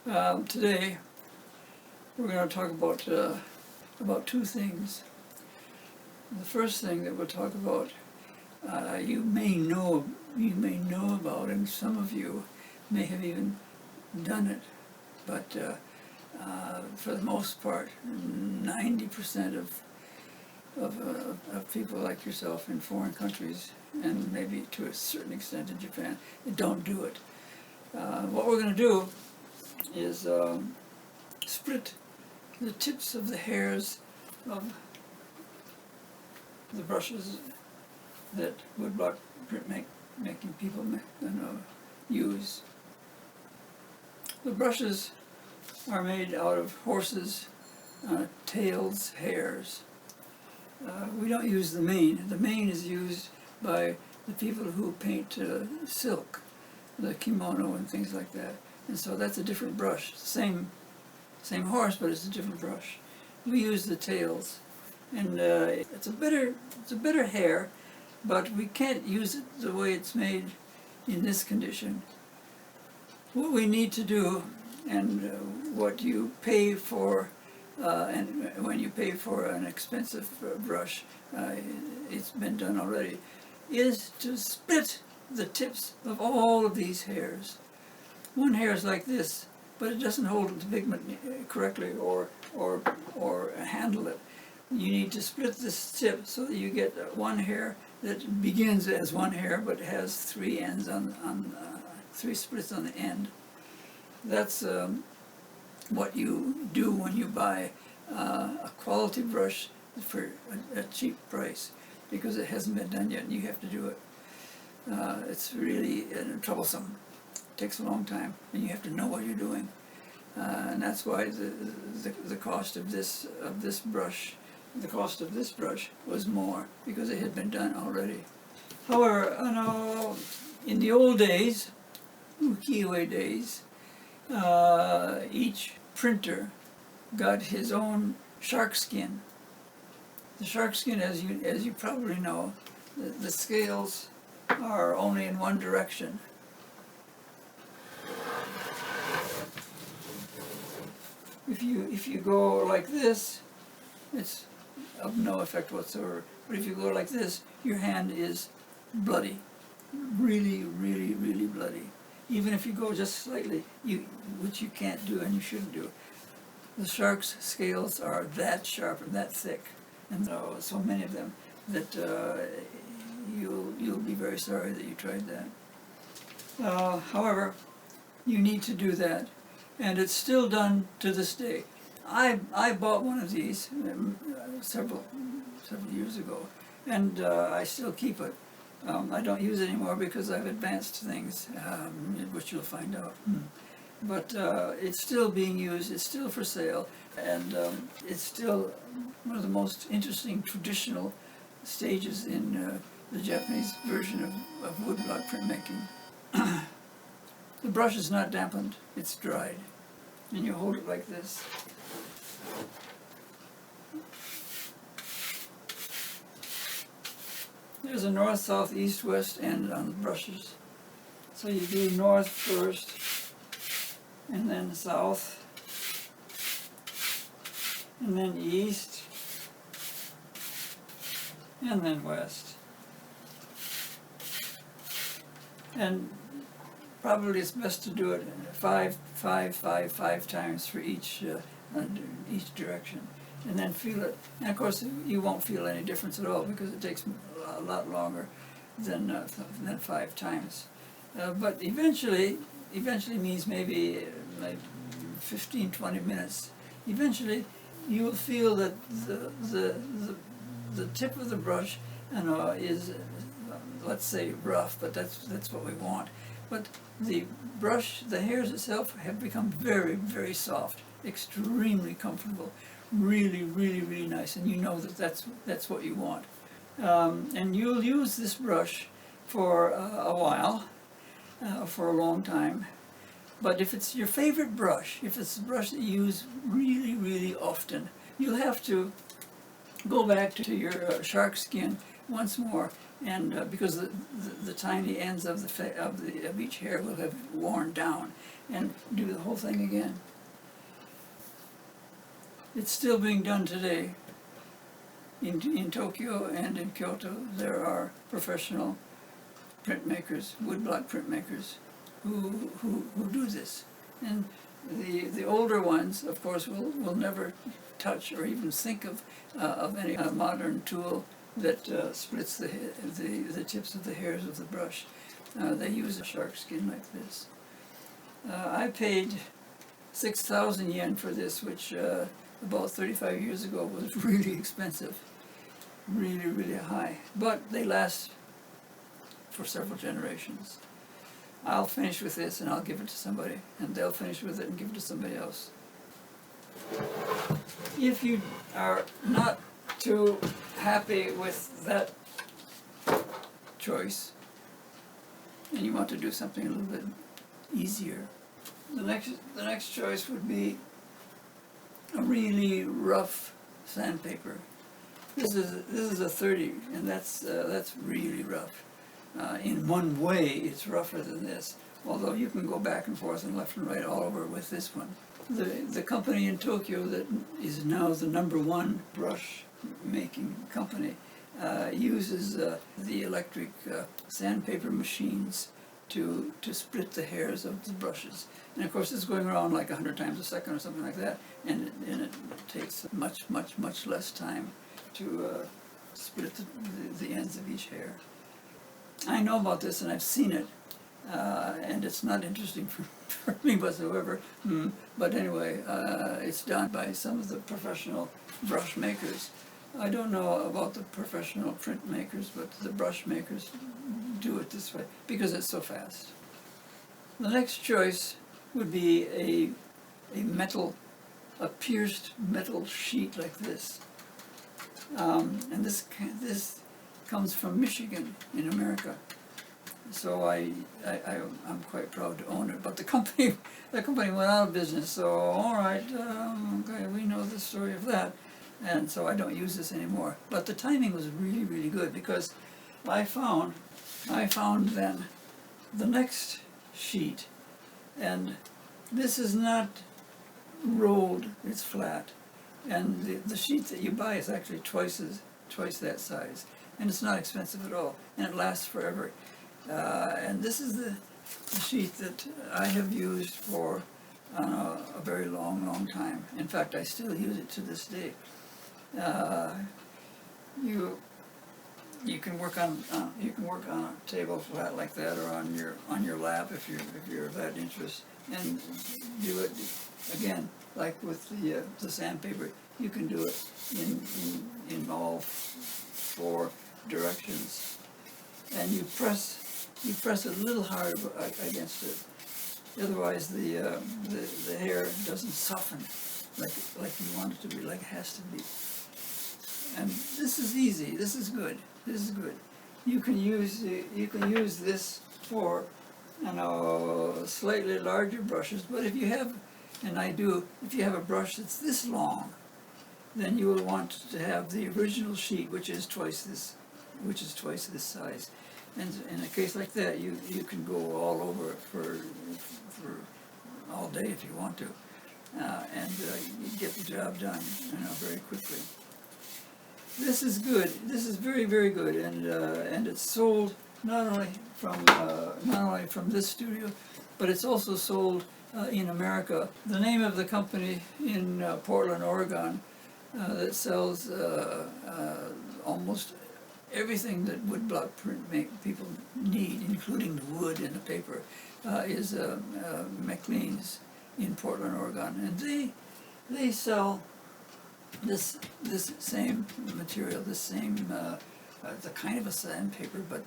Today we're going to talk about two things. The first thing that we'll talk about, you may know about, and some of you may have even done it, but for the most part, 90% of people like yourself in foreign countries, and maybe to a certain extent in Japan, don't do it. What we're going to do is split the tips of the hairs of the brushes that woodblock making people use. The brushes are made out of horses' tails, hairs. We don't use the mane. The mane is used by the people who paint silk, the kimono and things like that. And so that's a different brush. Same horse, but it's a different brush. We use the tails, and it's a better hair, but we can't use it the way it's made in this condition. What we need to do, and what you pay for, and when you pay for an expensive brush, it's been done already, is to split the tips of all of these hairs. One hair is like this, but it doesn't hold the pigment correctly or handle it. You need to split this tip so that you get one hair that begins as one hair but has three ends three splits on the end. That's what you do when you buy a quality brush for a cheap price, because it hasn't been done yet and you have to do it. It's really troublesome. It takes a long time, and you have to know what you're doing, and that's why the cost of this brush, the cost of this brush was more, because it had been done already. However, in the old days, ukiyo-e days, each printer got his own shark skin. The shark skin, as you probably know, the scales are only in one direction. If you go like this, it's of no effect whatsoever. But if you go like this, your hand is bloody, really, really, really bloody. Even if you go just slightly, which you can't do and you shouldn't do. The shark's scales are that sharp and that thick, and so many of them that you'll be very sorry that you tried that. However, you need to do that, and it's still done to this day. I bought one of these several years ago, and I still keep it. I don't use it anymore because I've advanced things, which you'll find out. But it's still being used, it's still for sale, and it's still one of the most interesting traditional stages in the Japanese version of woodblock printmaking. The brush is not dampened, it's dried, and you hold it like this. There's a north, south, east, west end on the brushes. So you do north first, and then south, and then east, and then west. And probably it's best to do it five times for each direction, and then feel it. And of course, you won't feel any difference at all because it takes a lot longer than 5 times. But eventually means maybe like 15-20 minutes. Eventually, you will feel that the tip of the brush, is let's say rough, but that's what we want. But the brush, the hairs itself, have become very, very soft, extremely comfortable, really, really, really nice, and you know that that's what you want. And you'll use this brush for a while, for a long time. But if it's your favorite brush, if it's a brush that you use really, really often, you'll have to go back to your shark skin once more and because the tiny ends of of each hair will have worn down, and do the whole thing again. It's still being done today. In Tokyo and in Kyoto, there are professional printmakers, woodblock printmakers, who do this. And the older ones, of course, will never touch or even think of any modern tool that splits the tips of the hairs of the brush. They use a shark skin like this. I paid 6,000 yen for this, which about 35 years ago was really expensive, really, really high. But they last for several generations. I'll finish with this and I'll give it to somebody, and they'll finish with it and give it to somebody else. If you are not too happy with that choice and you want to do something a little bit easier, the next choice would be a really rough sandpaper. This is a 30, and that's really rough. In one way, it's rougher than this, although you can go back and forth and left and right all over with this one. The company in Tokyo that is now the #1 brush making company uses the electric sandpaper machines to split the hairs of the brushes. And of course it's going around like 100 times a second or something like that, and it takes much less time to split the ends of each hair. I know about this and I've seen it, and it's not interesting for me whatsoever, but anyway, it's done by some of the professional brush makers. I don't know about the professional print makers, but the brush makers do it this way because it's so fast. The next choice would be a pierced metal sheet like this, and this comes from Michigan in America. So I'm quite proud to own it. But the company went out of business. So all right, okay, we know the story of that, and so I don't use this anymore. But the timing was really, really good because I found then the next sheet, and this is not rolled; it's flat, and the sheet that you buy is actually twice that size, and it's not expensive at all, and it lasts forever. And this is the sheet that I have used for a very long time. In fact, I still use it to this day. You can work on a table flat like that, or on your lap if you're of that interest, and do it again like with the sandpaper. You can do it in all 4 directions, and you press a little hard against it. Otherwise, the hair doesn't soften like you want it to be, like it has to be. And this is easy. This is good. This is good. You can use this for slightly larger brushes. But if you have, and I do, if you have a brush that's this long, then you will want to have the original sheet, which is twice this size. And in a case like that, you can go all over it for all day if you want to, and you get the job done, very quickly. This is good. This is very, very good, and it's sold not only from this studio, but it's also sold in America. The name of the company in Portland, Oregon, that sells almost everything that woodblock print people need, including the wood and the paper, is McLean's in Portland, Oregon, and they sell this same material, this same it's a kind of a sandpaper, but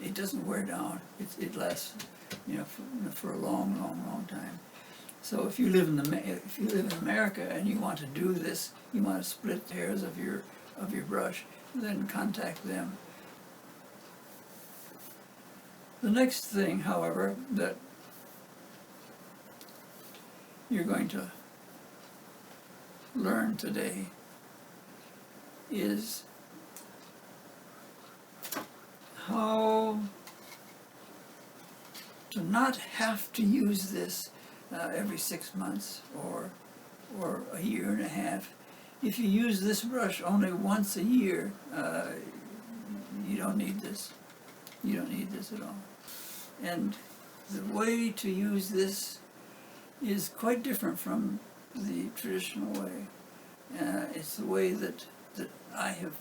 it doesn't wear down. It lasts for a long time. So if you live in America and you want to do this, you want to split the hairs of your brush, then contact them. The next thing, however, that you're going to learn today is how to not have to use this every 6 months or a year and a half. If you use this brush only once a year, you don't need this. You don't need this at all. And the way to use this is quite different from the traditional way. It's the way that I have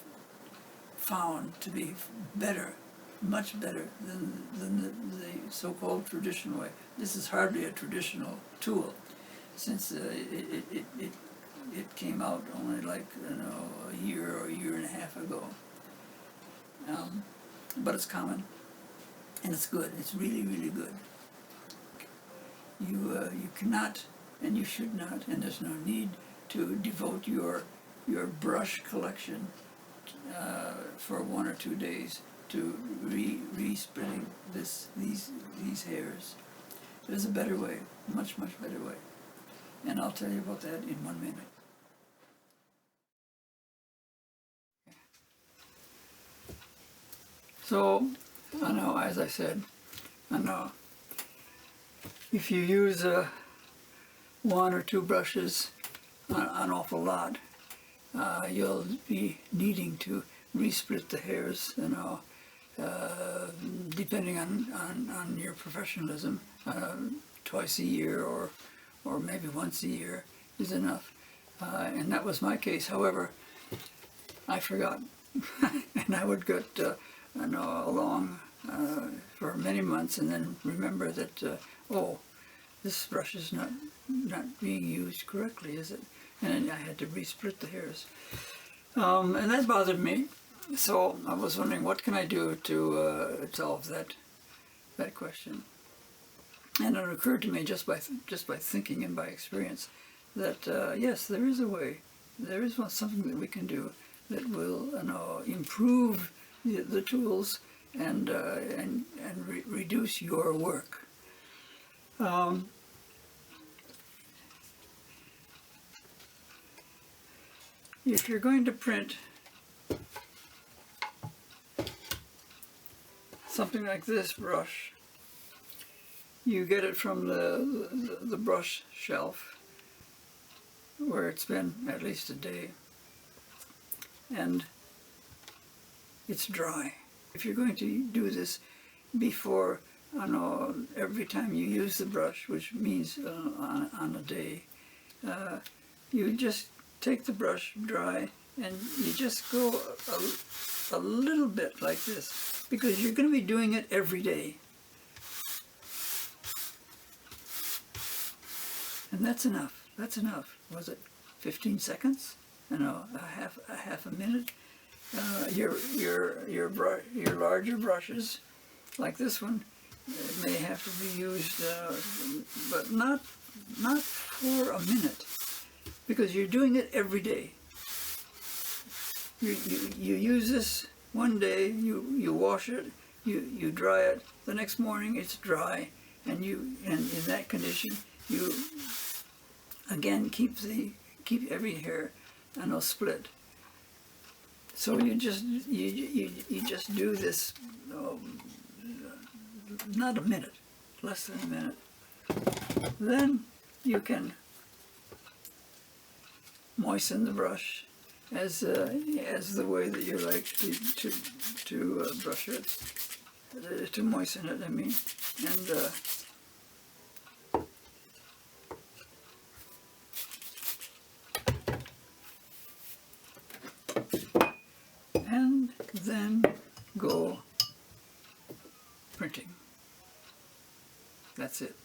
found to be better, much better than the so-called traditional way. This is hardly a traditional tool, since it came out only like a year or a year and a half ago. But it's common, and it's good. It's really, really good. You cannot, and you should not, and there's no need to devote your brush collection for 1 or 2 days to re-splitting these hairs. There's a better way, much, much better way. And I'll tell you about that in 1 minute. So, I know, as I said, I know, if you use 1 or 2 brushes an awful lot, you'll be needing to resplit the hairs, depending on your professionalism, twice a year or maybe once a year is enough. And that was my case. However, I forgot, and I would get along for many months, and then remember that oh, this brush is not being used correctly, is it? And I had to resplit the hairs, and that bothered me. So I was wondering, what can I do to solve that question? And it occurred to me just by thinking and by experience that yes, there is a way. There is something that we can do that will improve the tools and reduce your work. If you're going to print something like this brush, you get it from the brush shelf where it's been at least a day, and it's dry. If you're going to do this before, every time you use the brush, which means on a day, you just take the brush dry and you just go a little bit like this, because you're going to be doing it every day. And that's enough. That's enough. Was it 15 seconds? A half a minute. Your larger brushes, like this one, may have to be used, but not for a minute, because you're doing it every day. You use this one day, you wash it, you dry it. The next morning it's dry, and in that condition you again keep every hair split. So you just do this, not a minute, less than a minute. Then you can moisten the brush as the way that you like to brush it, to moisten it. I mean, and then go printing. That's it.